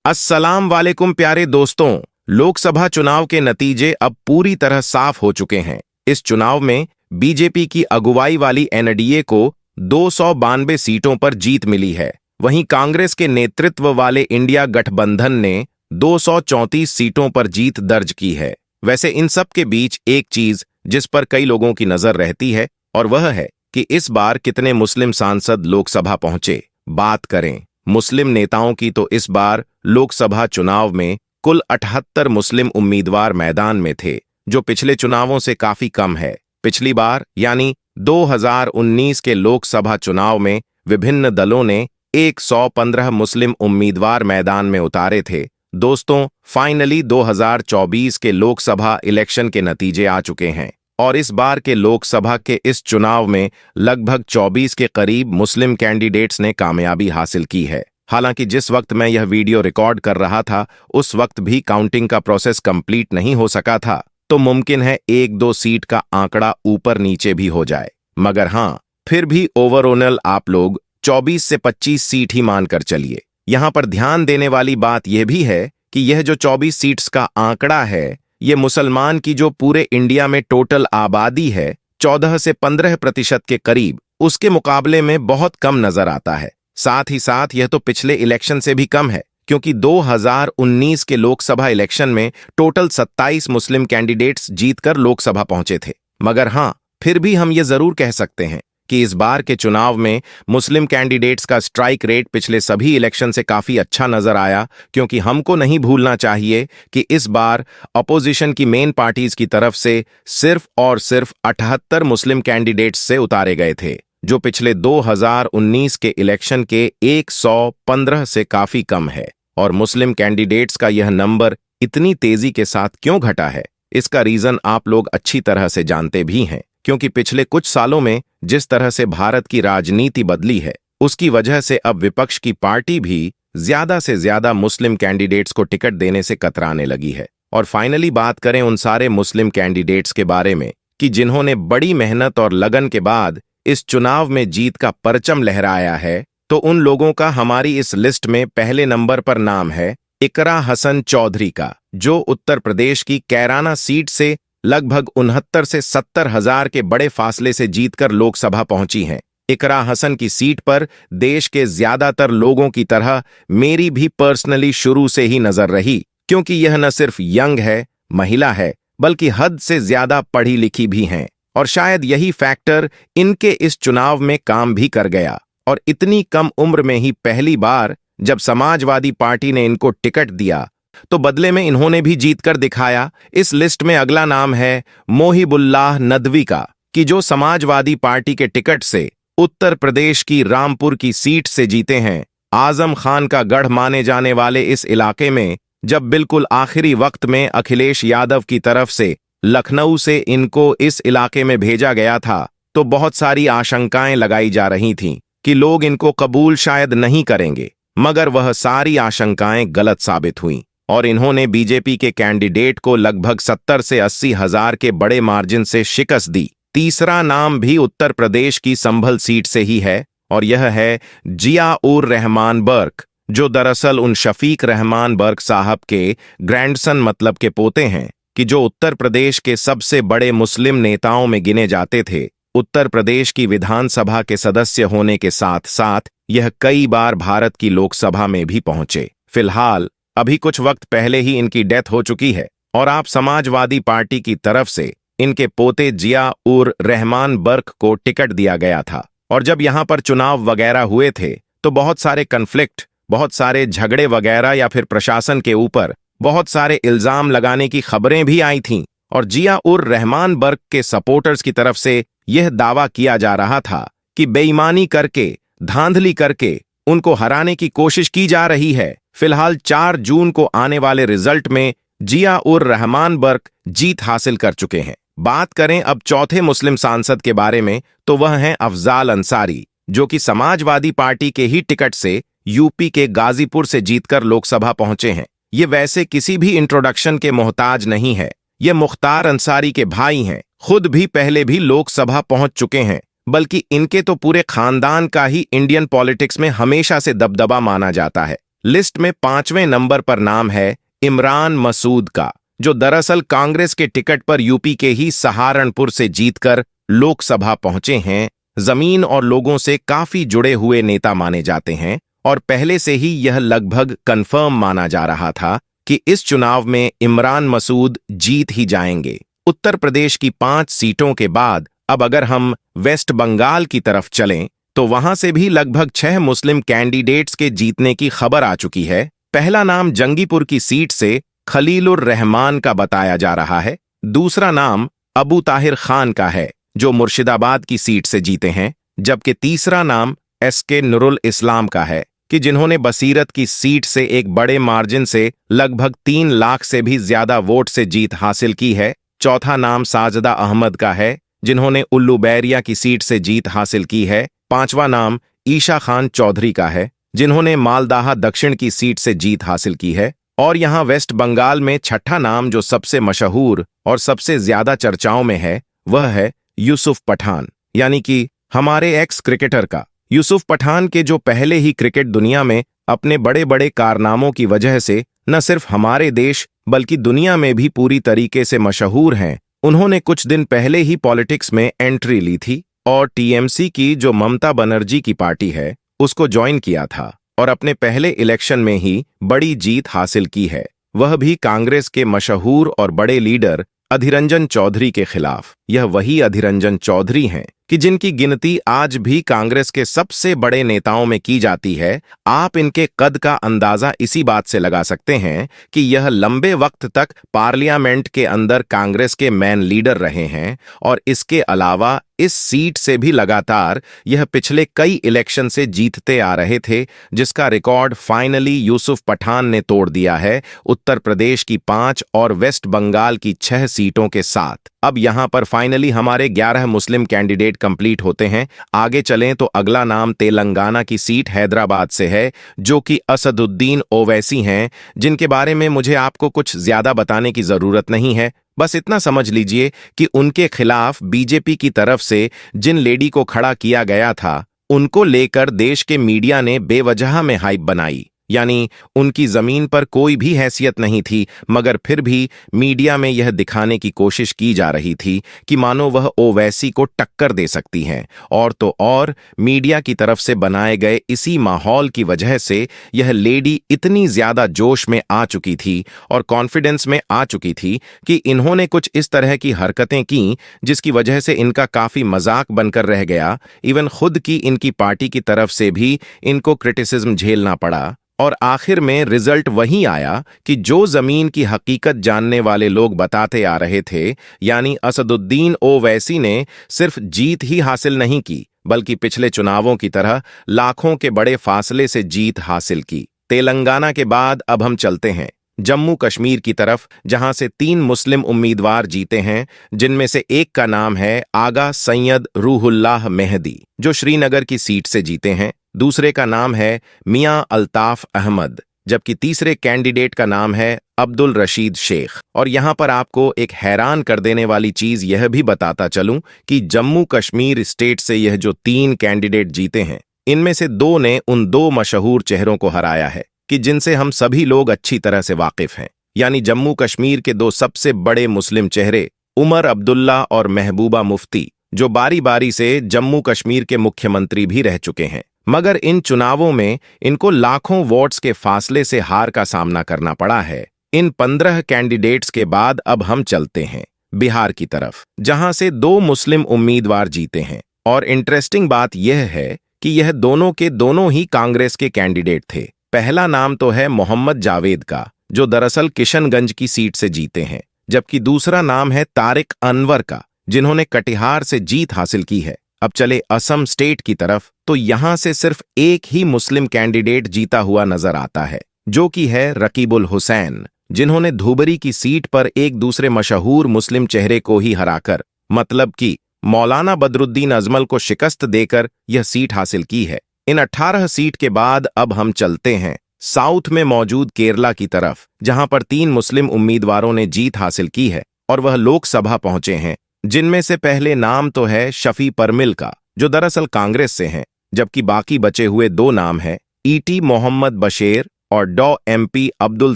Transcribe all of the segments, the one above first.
अस्सलाम वालेकुम प्यारे दोस्तों। लोकसभा चुनाव के नतीजे अब पूरी तरह साफ हो चुके हैं। इस चुनाव में बीजेपी की अगुवाई वाली एनडीए को 292 सीटों पर जीत मिली है। वहीं कांग्रेस के नेतृत्व वाले इंडिया गठबंधन ने 234 सीटों पर जीत दर्ज की है। वैसे इन सब के बीच एक चीज जिस पर कई लोगों की नजर रहती है और वह है कि इस बार कितने मुस्लिम सांसद लोकसभा पहुंचे। बात करें मुस्लिम नेताओं की तो इस बार लोकसभा चुनाव में कुल 78 मुस्लिम उम्मीदवार मैदान में थे, जो पिछले चुनावों से काफी कम है। पिछली बार यानी 2019 के लोकसभा चुनाव में विभिन्न दलों ने 115 मुस्लिम उम्मीदवार मैदान में उतारे थे। दोस्तों, फाइनली 2024 के लोकसभा इलेक्शन के नतीजे आ चुके हैं और इस बार के लोकसभा के इस चुनाव में लगभग 24 के करीब मुस्लिम कैंडिडेट्स ने कामयाबी हासिल की है। हालांकि जिस वक्त मैं यह वीडियो रिकॉर्ड कर रहा था उस वक्त भी काउंटिंग का प्रोसेस कंप्लीट नहीं हो सका था, तो मुमकिन है 1-2 सीट का आंकड़ा ऊपर नीचे भी हो जाए। मगर हाँ, फिर भी ओवरऑल आप लोग 24 से 25 सीट ही मानकर चलिए। यहां पर ध्यान देने वाली बात यह भी है कि यह जो 24 सीट्स का आंकड़ा है, ये मुसलमान की जो पूरे इंडिया में टोटल आबादी है 14 से 15% के करीब, उसके मुकाबले में बहुत कम नजर आता है। साथ ही साथ यह तो पिछले इलेक्शन से भी कम है, क्योंकि 2019 के लोकसभा इलेक्शन में टोटल 27 मुस्लिम कैंडिडेट्स जीतकर लोकसभा पहुंचे थे। मगर हां, फिर भी हम ये जरूर कह सकते हैं कि इस बार के चुनाव में मुस्लिम कैंडिडेट्स का स्ट्राइक रेट पिछले सभी इलेक्शन से काफी अच्छा नजर आया, क्योंकि हमको नहीं भूलना चाहिए कि इस बार अपोजिशन की मेन पार्टीज की तरफ से सिर्फ और सिर्फ 78 मुस्लिम कैंडिडेट्स से उतारे गए थे, जो पिछले 2019 के इलेक्शन के 115 से काफी कम है। और मुस्लिम कैंडिडेट्स का यह नंबर इतनी तेजी के साथ क्यों घटा है, इसका रीजन आप लोग अच्छी तरह से जानते भी हैं, क्योंकि पिछले कुछ सालों में जिस तरह से भारत की राजनीति बदली है, उसकी वजह से अब विपक्ष की पार्टी भी ज्यादा से ज्यादा मुस्लिम कैंडिडेट्स को टिकट देने से कतराने लगी है। और फाइनली बात करें उन सारे मुस्लिम कैंडिडेट्स के बारे में कि जिन्होंने बड़ी मेहनत और लगन के बाद इस चुनाव में जीत का परचम लहराया है, तो उन लोगों का हमारी इस लिस्ट में पहले नंबर पर नाम है इकरा हसन चौधरी का, जो उत्तर प्रदेश की कैराना सीट से लगभग 69 से 70 हजार के बड़े फासले से जीतकर लोकसभा पहुंची हैं। इकरा हसन की सीट पर देश के ज्यादातर लोगों की तरह मेरी भी पर्सनली शुरू से ही नजर रही, क्योंकि यह न सिर्फ यंग है, महिला है, बल्कि हद से ज्यादा पढ़ी लिखी भी हैं। और शायद यही फैक्टर इनके इस चुनाव में काम भी कर गया और इतनी कम उम्र में ही पहली बार जब समाजवादी पार्टी ने इनको टिकट दिया तो बदले में इन्होंने भी जीतकर दिखाया। इस लिस्ट में अगला नाम है मोहिबुल्लाह नदवी का, कि जो समाजवादी पार्टी के टिकट से उत्तर प्रदेश की रामपुर की सीट से जीते हैं। आजम खान का गढ़ माने जाने वाले इस इलाके में जब बिल्कुल आखिरी वक्त में अखिलेश यादव की तरफ से लखनऊ से इनको इस इलाके में भेजा गया था, तो बहुत सारी आशंकाएं लगाई जा रही थीं कि लोग इनको कबूल शायद नहीं करेंगे, मगर वह सारी आशंकाएं गलत साबित हुईं और इन्होंने बीजेपी के कैंडिडेट को लगभग 70 से 80 हजार के बड़े मार्जिन से शिकस्त दी। तीसरा नाम भी उत्तर प्रदेश की संभल सीट से ही है और यह है जिया-उर रहमान बर्क, जो दरअसल उन शफीक रहमान बर्क साहब के ग्रैंडसन मतलब के पोते हैं, कि जो उत्तर प्रदेश के सबसे बड़े मुस्लिम नेताओं में गिने जाते थे। उत्तर प्रदेश की विधानसभा के सदस्य होने के साथ साथ यह कई बार भारत की लोकसभा में भी पहुंचे। फिलहाल अभी कुछ वक्त पहले ही इनकी डेथ हो चुकी है और आप समाजवादी पार्टी की तरफ से इनके पोते जिया-उर रहमान बर्क को टिकट दिया गया था। और जब यहां पर चुनाव वगैरह हुए थे तो बहुत सारे कन्फ्लिक्ट, बहुत सारे झगड़े वगैरह या फिर प्रशासन के ऊपर बहुत सारे इल्जाम लगाने की खबरें भी आई थीं और जिया-उर रहमान बर्क के सपोर्टर्स की तरफ से यह दावा किया जा रहा था कि बेईमानी करके, धांधली करके उनको हराने की कोशिश की जा रही है। फिलहाल 4 जून को आने वाले रिजल्ट में जिया-उर रहमान बर्क जीत हासिल कर चुके हैं। बात करें अब चौथे मुस्लिम सांसद के बारे में, तो वह हैं अफजाल अंसारी, जो कि समाजवादी पार्टी के ही टिकट से यूपी के गाजीपुर से जीतकर लोकसभा पहुंचे हैं। ये वैसे किसी भी इंट्रोडक्शन के मोहताज नहीं है, ये मुख्तार अंसारी के भाई हैं, खुद भी पहले भी लोकसभा पहुंच चुके हैं, बल्कि इनके तो पूरे खानदान का ही इंडियन पॉलिटिक्स में हमेशा से दबदबा माना जाता है। लिस्ट में 5वें नंबर पर नाम है इमरान मसूद का, जो दरअसल कांग्रेस के टिकट पर यूपी के ही सहारनपुर से जीतकर लोकसभा पहुंचे हैं। जमीन और लोगों से काफी जुड़े हुए नेता माने जाते हैं और पहले से ही यह लगभग कंफर्म माना जा रहा था कि इस चुनाव में इमरान मसूद जीत ही जाएंगे। उत्तर प्रदेश की 5 सीटों के बाद अब अगर हम वेस्ट बंगाल की तरफ चलें तो वहां से भी लगभग 6 मुस्लिम कैंडिडेट्स के जीतने की खबर आ चुकी है। पहला नाम जंगीपुर की सीट से खलीलुर रहमान का बताया जा रहा है। दूसरा नाम अबू ताहिर खान का है, जो मुर्शिदाबाद की सीट से जीते हैं, जबकि तीसरा नाम एसके नुरुल इस्लाम का है कि जिन्होंने बसीरत की सीट से एक बड़े मार्जिन से लगभग 3 लाख से भी ज्यादा वोट से जीत हासिल की है। चौथा नाम साजदा अहमद का है, जिन्होंने उल्लुबैरिया की सीट से जीत हासिल की है। पांचवा नाम ईशा खान चौधरी का है, जिन्होंने मालदाहा दक्षिण की सीट से जीत हासिल की है। और यहां वेस्ट बंगाल में छठा नाम जो सबसे मशहूर और सबसे ज्यादा चर्चाओं में है वह है यूसुफ पठान, यानी कि हमारे एक्स क्रिकेटर का। यूसुफ पठान के जो पहले ही क्रिकेट दुनिया में अपने बड़े बड़े कारनामों की वजह से न सिर्फ हमारे देश बल्कि दुनिया में भी पूरी तरीके से मशहूर हैं। उन्होंने कुछ दिन पहले ही पॉलिटिक्स में एंट्री ली थी और टीएमसी की जो ममता बनर्जी की पार्टी है उसको ज्वाइन किया था और अपने पहले इलेक्शन में ही बड़ी जीत हासिल की है, वह भी कांग्रेस के मशहूर और बड़े लीडर अधीररंजन चौधरी के खिलाफ। यह वही अधीररंजन चौधरी हैं कि जिनकी गिनती आज भी कांग्रेस के सबसे बड़े नेताओं में की जाती है। आप इनके कद का अंदाजा इसी बात से लगा सकते हैं कि यह लंबे वक्त तक पार्लियामेंट के अंदर कांग्रेस के मेन लीडर रहे हैं और इसके अलावा इस सीट से भी लगातार यह पिछले कई इलेक्शन से जीतते आ रहे थे, जिसका रिकॉर्ड फाइनली यूसुफ पठान ने तोड़ दिया है उत्तर प्रदेश की 5 और वेस्ट बंगाल की 6 सीटों के साथ। अब यहां पर फाइनली हमारे 11 मुस्लिम कैंडिडेट कंप्लीट होते हैं। आगे चलें तो अगला नाम तेलंगाना की सीट हैदराबाद से है, जो कि असदुद्दीन ओवैसी हैं, जिनके बारे में मुझे आपको कुछ ज्यादा बताने की जरूरत नहीं है। बस इतना समझ लीजिए कि उनके खिलाफ बीजेपी की तरफ से जिन लेडी को खड़ा किया गया था उनको लेकर देश के मीडिया ने बेवजह में हाइप बनाई, यानी उनकी जमीन पर कोई भी हैसियत नहीं थी, मगर फिर भी मीडिया में यह दिखाने की कोशिश की जा रही थी कि मानो वह ओवैसी को टक्कर दे सकती हैं। और तो और मीडिया की तरफ से बनाए गए इसी माहौल की वजह से यह लेडी इतनी ज्यादा जोश में आ चुकी थी और कॉन्फिडेंस में आ चुकी थी कि इन्होंने कुछ इस तरह की हरकतें की जिसकी वजह से इनका काफी मजाक बनकर रह गया। इवन खुद की इनकी पार्टी की तरफ से भी इनको क्रिटिसिज्म झेलना पड़ा और आखिर में रिजल्ट वही आया कि जो जमीन की हकीकत जानने वाले लोग बताते आ रहे थे, यानी असदुद्दीन ओवैसी ने सिर्फ जीत ही हासिल नहीं की बल्कि पिछले चुनावों की तरह लाखों के बड़े फासले से जीत हासिल की। तेलंगाना के बाद अब हम चलते हैं जम्मू कश्मीर की तरफ, जहां से 3 मुस्लिम उम्मीदवार जीते हैं, जिनमें से एक का नाम है आगा सैयद रूहुल्लाह मेहदी, जो श्रीनगर की सीट से जीते हैं। दूसरे का नाम है मियां अल्ताफ अहमद, जबकि तीसरे कैंडिडेट का नाम है अब्दुल रशीद शेख। और यहां पर आपको एक हैरान कर देने वाली चीज यह भी बताता चलूं कि जम्मू कश्मीर स्टेट से यह जो 3 कैंडिडेट जीते हैं, इनमें से 2 ने उन 2 मशहूर चेहरों को हराया है कि जिनसे हम सभी लोग अच्छी तरह से वाकिफ हैं, यानी जम्मू कश्मीर के 2 सबसे बड़े मुस्लिम चेहरे उमर अब्दुल्ला और महबूबा मुफ्ती, जो बारी बारी से जम्मू कश्मीर के मुख्यमंत्री भी रह चुके हैं। मगर इन चुनावों में इनको लाखों वोट्स के फासले से हार का सामना करना पड़ा है। इन 15 कैंडिडेट्स के बाद अब हम चलते हैं बिहार की तरफ, जहां से 2 मुस्लिम उम्मीदवार जीते हैं। और इंटरेस्टिंग बात यह है कि यह दोनों के दोनों ही कांग्रेस के कैंडिडेट थे। पहला नाम तो है मोहम्मद जावेद का, जो दरअसल किशनगंज की सीट से जीते हैं, जबकि दूसरा नाम है तारिक अनवर का, जिन्होंने कटिहार से जीत हासिल की है। अब चले असम स्टेट की तरफ, तो यहां से सिर्फ एक ही मुस्लिम कैंडिडेट जीता हुआ नजर आता है, जो कि है रकीबुल हुसैन, जिन्होंने धुबरी की सीट पर एक दूसरे मशहूर मुस्लिम चेहरे को ही हराकर, मतलब कि मौलाना बदरुद्दीन अजमल को शिकस्त देकर यह सीट हासिल की है। इन 18 सीट के बाद अब हम चलते हैं साउथ में मौजूद केरला की तरफ, जहां पर 3 मुस्लिम उम्मीदवारों ने जीत हासिल की है और वह लोकसभा पहुंचे हैं, जिनमें से पहले नाम तो है शफी परमिल का, जो दरअसल कांग्रेस से हैं, जबकि बाकी बचे हुए 2 नाम हैं ईटी मोहम्मद बशीर और डॉ MP अब्दुल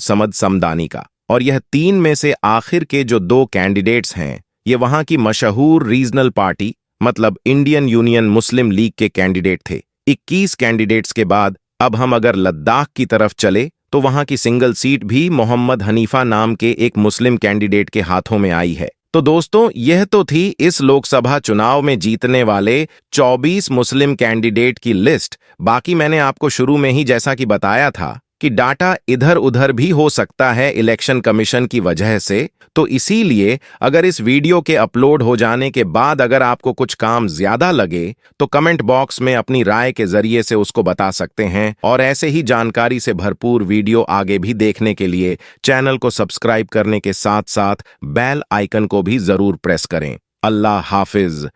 समद समदानी का। और यह 3 में से आखिर के जो 2 कैंडिडेट्स हैं, ये वहां की मशहूर रीजनल पार्टी मतलब इंडियन यूनियन मुस्लिम लीग के कैंडिडेट थे। 21 कैंडिडेट्स के बाद अब हम अगर लद्दाख की तरफ चले तो वहां की सिंगल सीट भी मोहम्मद हनीफा नाम के एक मुस्लिम कैंडिडेट के हाथों में आई है। तो दोस्तों, यह तो थी इस लोकसभा चुनाव में जीतने वाले 24 मुस्लिम कैंडिडेट की लिस्ट। बाकी मैंने आपको शुरू में ही जैसा कि बताया था कि डाटा इधर उधर भी हो सकता है इलेक्शन कमीशन की वजह से, तो इसीलिए अगर इस वीडियो के अपलोड हो जाने के बाद अगर आपको कुछ काम ज्यादा लगे तो कमेंट बॉक्स में अपनी राय के जरिए से उसको बता सकते हैं। और ऐसे ही जानकारी से भरपूर वीडियो आगे भी देखने के लिए चैनल को सब्सक्राइब करने के साथ साथ बेल आइकन को भी जरूर प्रेस करें। अल्लाह हाफिज।